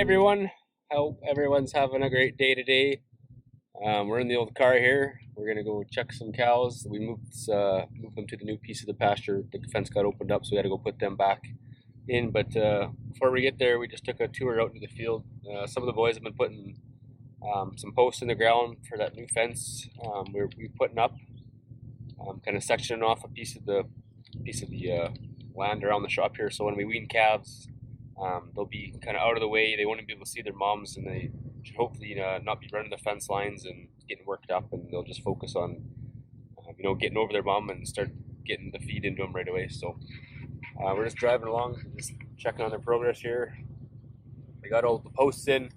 everyone, hope everyone's having a great day today. We're in the old car here. We're gonna go check some cows. We moved them to the new piece of the pasture. The fence got opened up, so we had to go put them back in. But before we get there, we just took a tour out into the field. Some of the boys have been putting some posts in the ground for that new fence we're putting up, kind of sectioning off a piece of the land around the shop here. So when we wean calves, they'll be kind of out of the way. They won't be able to see their moms, and they should hopefully not be running the fence lines and getting worked up. And they'll just focus on, getting over their mom and start getting the feed into them right away. So we're just driving along, just checking on their progress here. They got all the posts in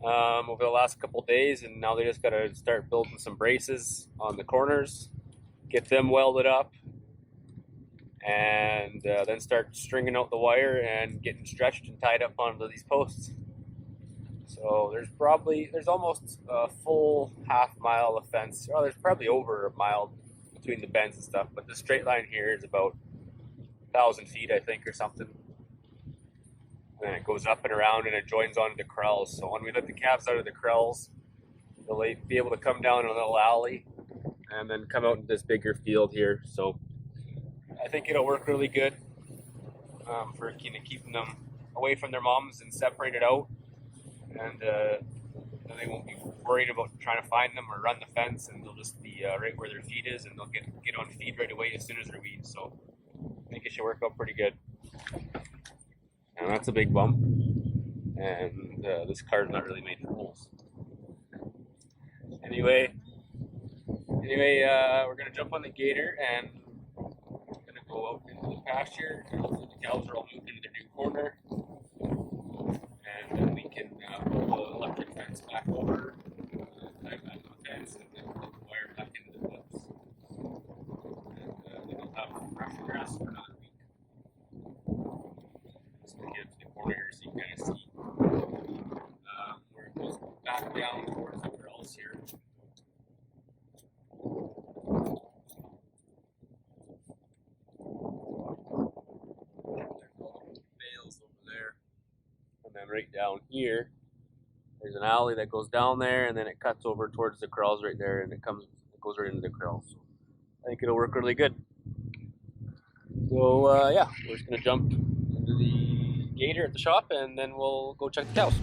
over the last couple of days, and now they just got to start building some braces on the corners, get them welded up, and then start stringing out the wire and getting stretched and tied up onto these posts. So there's almost a full half mile of fence. Oh, there's probably over a mile between the bends and stuff, but the straight line here is about 1,000 feet, I think, or something. And then it goes up and around and it joins onto the corrals. So when we let the calves out of the corrals, they'll be able to come down a little alley and then come out into this bigger field here. So I think it'll work really good for kind of keeping them away from their moms and separated out. And then they won't be worried about trying to find them or run the fence, and they'll just be right where their feed is, and they'll get on feed right away as soon as they're weaned. So I think it should work out pretty good. And that's a big bump. And this car's not really made for holes. Anyway, we're gonna jump on the gator and we're gonna go out into the pasture. The cows are all moved into their new corner, and then we can pull the electric fence back over, tie back on the fence, and then put the wire back into the clips. And then I'll have fresh grass for another week. Just gonna get to the corner here so you can kind of see where it goes back down towards the corrals here. Bales over there, and then right down here there's an alley that goes down there, and then it cuts over towards the corrals right there, and it goes right into the corrals. So I think it'll work really good. So yeah, we're just gonna jump into the gator at the shop, and then we'll go check the cows.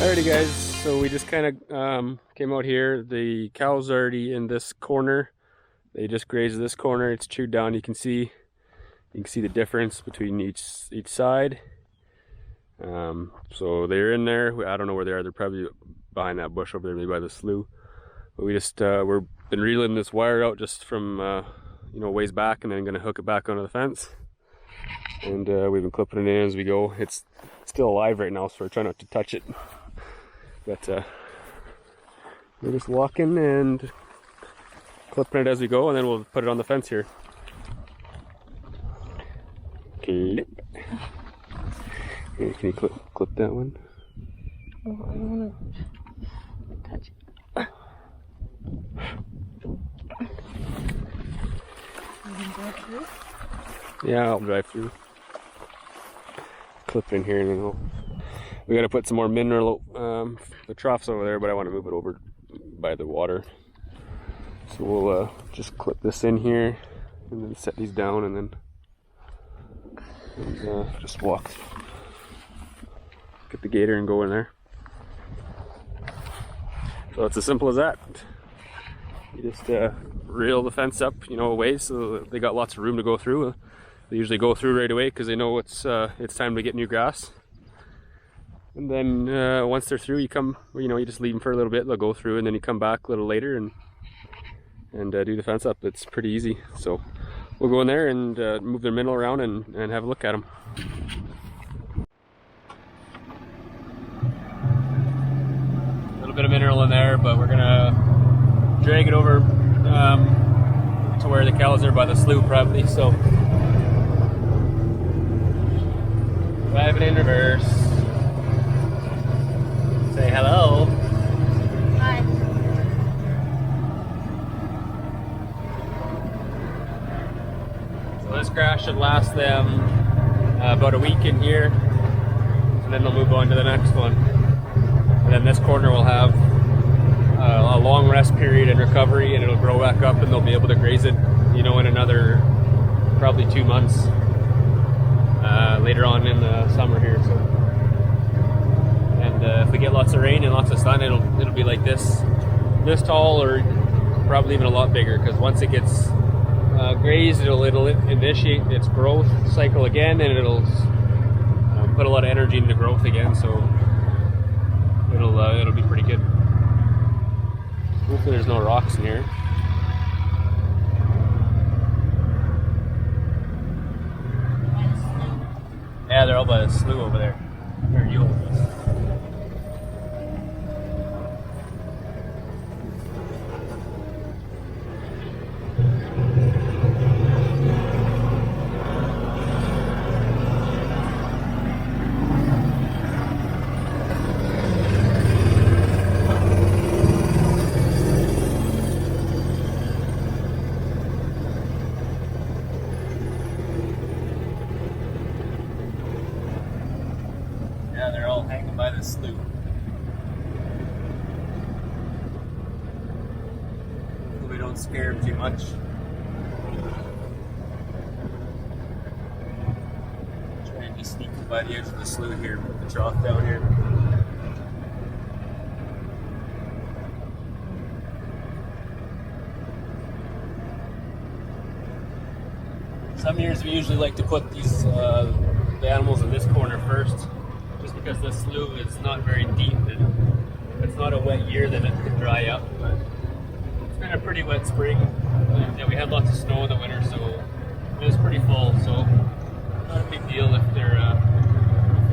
Alrighty guys, so we just kind of came out here. The cows are already in this corner. They just grazed this corner. It's chewed down. You can see the difference between each side. So they're in there. I don't know where they are. They're probably behind that bush over there, maybe by the slough. But we just we've been reeling this wire out just from ways back, and then gonna hook it back onto the fence. And we've been clipping it in as we go. It's still alive right now, so we're trying not to touch it. But we're just walking and clipping it as we go, and then we'll put it on the fence here. Clip. Here, can you clip that one? Oh, I don't want to touch it. You can drive through? Yeah, I'll drive through. Clip in here, and then we got to put some more mineral. The trough's over there, but I want to move it over by the water. So we'll just clip this in here, and then set these down, and then just walk get the gator and go in there. So it's as simple as that. You just reel the fence up, you know, away, so they got lots of room to go through. They usually go through right away because they know it's time to get new grass. And then once they're through, you come, you know, you just leave them for a little bit. They'll go through, and then you come back a little later and do the fence up. It's pretty easy. So we'll go in there and move their mineral around and have a look at them. A little bit of mineral in there, but we're gonna drag it over to where the cows are by the slough probably. So driving in reverse. Say hello. Hi. So this grass should last them about a week in here, and then they'll move on to the next one. And then this corner will have a long rest period and recovery, and it'll grow back up, and they'll be able to graze it, you know, in another probably 2 months later on in the summer here. So, and if we get lots of rain and lots of sun, it'll be like this tall, or probably even a lot bigger, because once it gets grazed, it'll initiate its growth cycle again, and it'll put a lot of energy into growth again. So it'll be pretty good. Hopefully there's no rocks in here. Yeah, they're all by the slough over there. Where you will be. Yeah, they're all hanging by the slough. Hopefully we don't scare them too much. Trying to sneak by the edge of the slough here, with the trough down here. Some years we usually like to put these the animals in this corner first, just because the slough is not very deep, and if it's not a wet year, then it could dry up. But it's been a pretty wet spring. Yeah, we had lots of snow in the winter, so it was pretty full. So not a big deal if they're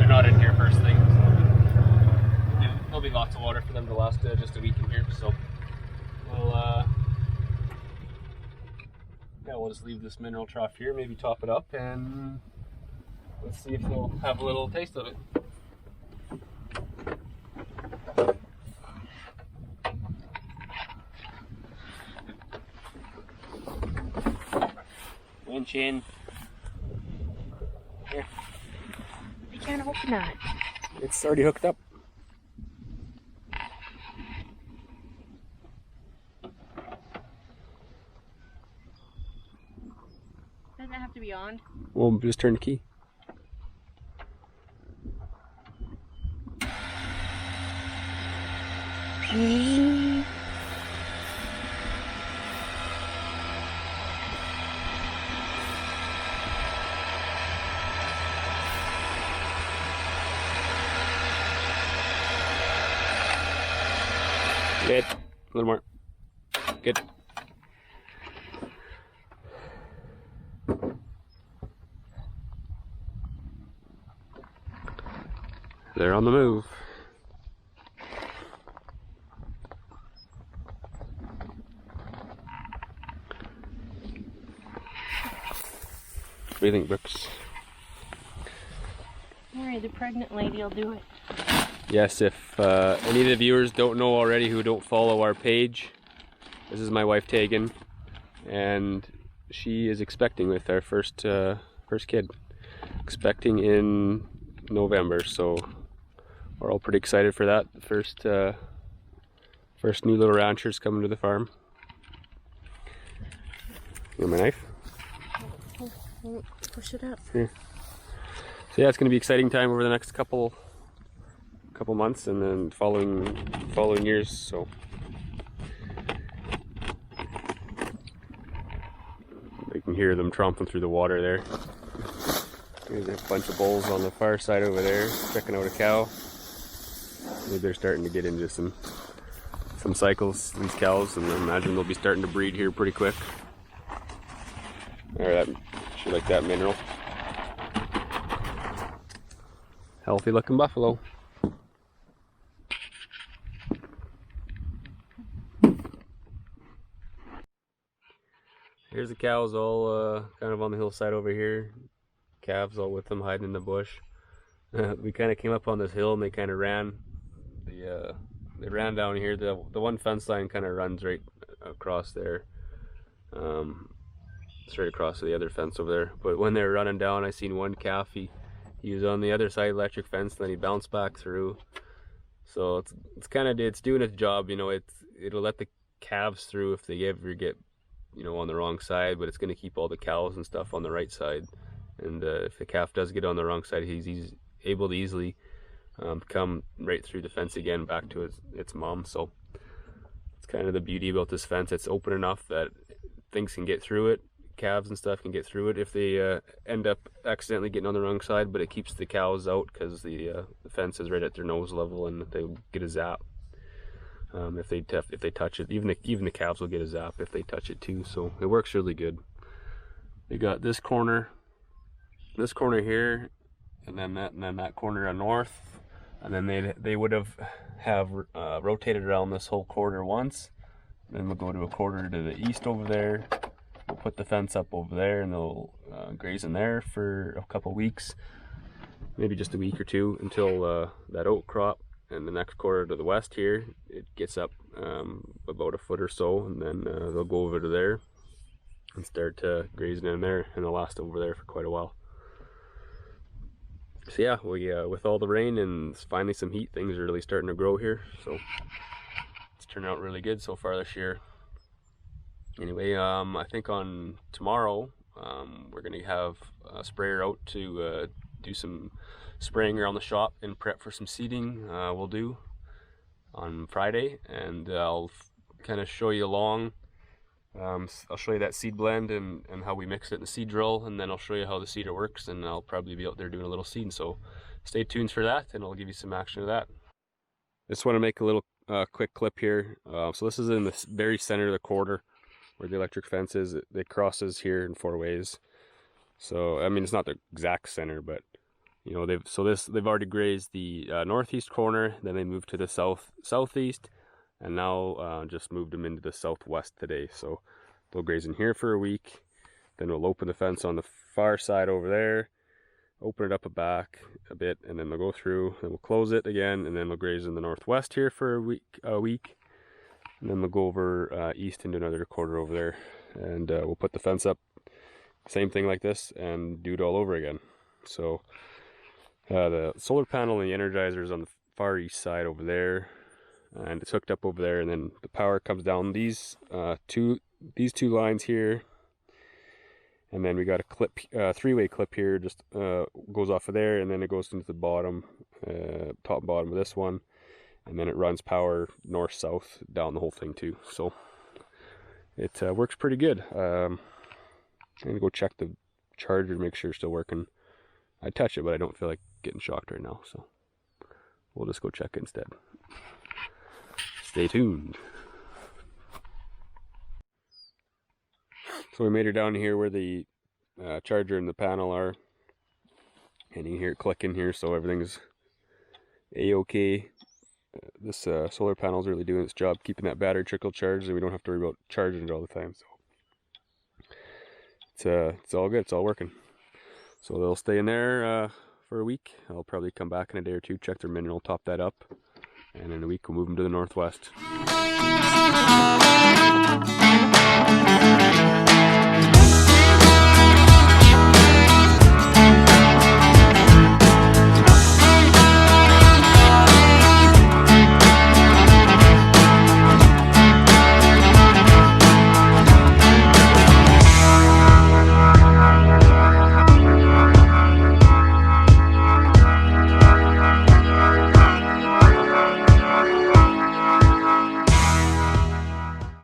not in here first thing. So, yeah, there'll be lots of water for them to last just a week in here. So we'll just leave this mineral trough here, maybe top it up, and let's see if they'll have a little taste of it. Winch in. Here. I can't open that. It's already hooked up. Doesn't it have to be on? We'll just turn the key. Good. A little more. Good. They're on the move. What do you think, Brooks? Alright, the pregnant lady will do it. Yes, if any of the viewers don't know already who don't follow our page, this is my wife Tegan, and she is expecting with our first kid. Expecting in November, so we're all pretty excited for that. The first new little ranchers coming to the farm. You want my knife? Push it up. Here. So yeah, it's going to be an exciting time over the next couple couple months, and then following years. So you can hear them tromping through the water there. There's a bunch of bulls on the far side over there checking out a cow. Maybe they're starting to get into some cycles, these cows, and I imagine they'll be starting to breed here pretty quick. Or that, she like that mineral. Healthy looking buffalo. Here's the cows all kind of on the hillside over here. Calves all with them hiding in the bush. We kind of came up on this hill and they kind of ran. They ran down here. The one fence line kind of runs right across there, straight across to the other fence over there. But when they were running down, I seen one calf. He was on the other side of the electric fence, and then he bounced back through. So it's kind of doing its job, you know. It'll let the calves through if they ever get, you know, on the wrong side, but it's going to keep all the cows and stuff on the right side. And if the calf does get on the wrong side, he's able to easily come right through the fence again back to its mom. So it's kind of the beauty about this fence. It's open enough that things can get through it. Calves and stuff can get through it if they end up accidentally getting on the wrong side, but it keeps the cows out because the fence is right at their nose level and they get a zap if they touch it. Even the calves will get a zap if they touch it too. So it works really good. They got this corner here, and then that corner on north, and then they would have rotated around this whole quarter once. Then we'll go to a quarter to the east over there. We'll put the fence up over there, and they'll graze in there for a couple weeks, maybe just a week or two, until that oat crop. And the next quarter to the west here, it gets up about a foot or so, and then they'll go over to there and start grazing in there, and they'll last over there for quite a while. So yeah, with all the rain and finally some heat, things are really starting to grow here. So it's turning out really good so far this year. Anyway, I think on tomorrow we're going to have a sprayer out to do some spraying around the shop and prep for some seeding we'll do on Friday, and I'll kind of show you along. I'll show you that seed blend and how we mix it in the seed drill, and then I'll show you how the seeder works, and I'll probably be out there doing a little seeding. So stay tuned for that, and I'll give you some action of that. Just want to make a little quick clip here. So this is in the very center of the quarter where the electric fence is. It crosses here in 4 ways. So I mean, it's not the exact center, but you know, they've already grazed the northeast corner, then they moved to the southeast, and now just moved them into the southwest today. So they'll graze in here for a week, then we'll open the fence on the far side over there, open it up back a bit, and then they'll go through, then we'll close it again, and then they'll graze in the northwest here for a week, and then they'll go over east into another quarter over there, and we'll put the fence up, same thing like this, and do it all over again. So the solar panel and the energizer is on the far east side over there, and it's hooked up over there, and then the power comes down these two lines here, and then we got a clip, 3-way clip here, just goes off of there, and then it goes into the bottom, top and bottom of this one, and then it runs power north south down the whole thing too. So it works pretty good. I'm gonna go check the charger to make sure it's still working. I touch it, but I don't feel like getting shocked right now, so we'll just go check it instead. Stay tuned. So we made her down here where the charger and the panel are, and you can hear it clicking here, so everything's a-okay. This solar panel is really doing its job, keeping that battery trickle charged, and we don't have to worry about charging it all the time. So it's all good, it's all working. So they'll stay in there for a week. I'll probably come back in a day or two, check their mineral, top that up, and in a week we'll move them to the northwest.